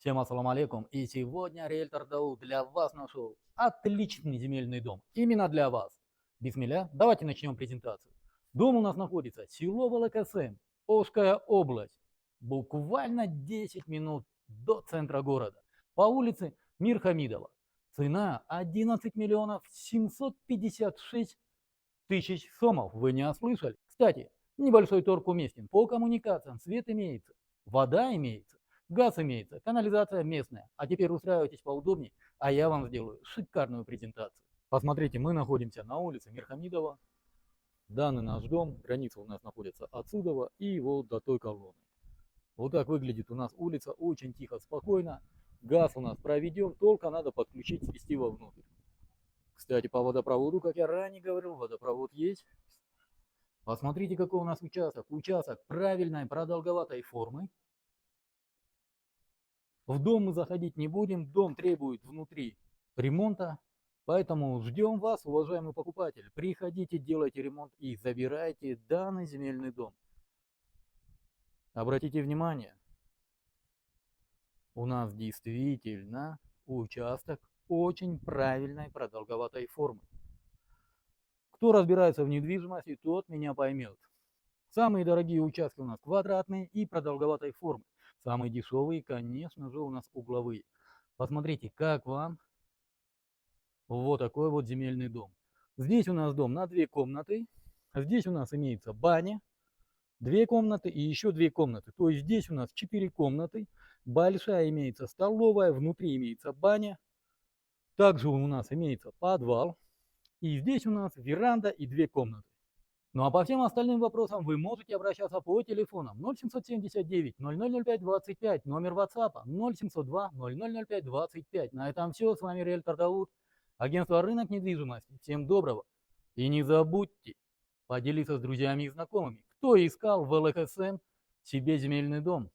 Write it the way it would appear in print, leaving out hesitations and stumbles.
Всем ассаламу алейкум. И сегодня риэлтор Дауд для вас нашел отличный земельный дом. Именно для вас. Бисмилля, давайте начнем презентацию. Дом у нас находится село Волокосем, Ошская область. Буквально 10 минут до центра города. По улице Мир Хамидова. Цена 11 миллионов 756 тысяч сомов. Вы не ослышали? Кстати, небольшой торг уместен. По коммуникациям свет имеется, вода имеется. Газ имеется, канализация местная. А теперь устраивайтесь поудобнее, а я вам сделаю шикарную презентацию. Посмотрите, мы находимся на улице Мирхамидова. Данный наш дом, граница у нас находится отсюда и вот до той колонны. Вот так выглядит у нас улица, очень тихо, спокойно. Газ у нас проведен, только надо подключить, свести вовнутрь. Кстати, по водопроводу, как я ранее говорил, водопровод есть. Посмотрите, какой у нас участок. Участок правильной продолговатой формы. В дом мы заходить не будем, дом требует внутри ремонта, поэтому ждем вас, уважаемый покупатель. Приходите, делайте ремонт и забирайте данный земельный дом. Обратите внимание, у нас действительно участок очень правильной продолговатой формы. Кто разбирается в недвижимости, тот меня поймет. Самые дорогие участки у нас квадратные и продолговатой формы. Самые дешевые, конечно же, у нас угловые. Посмотрите, как вам вот такой вот земельный дом. Здесь у нас дом на 2 комнаты. Здесь у нас имеется баня, 2 комнаты и еще 2 комнаты. То есть здесь у нас 4 комнаты. Большая имеется столовая, внутри имеется баня. Также у нас имеется подвал. И здесь у нас веранда и 2 комнаты. Ну а по всем остальным вопросам вы можете обращаться по телефонам 0779 0005 25, номер WhatsApp 0702 0005 25. На этом все. С вами риэлтор Дауд, агентство «Рынок недвижимости». Всем доброго. И не забудьте поделиться с друзьями и знакомыми, кто искал в ЛХСМ себе земельный дом.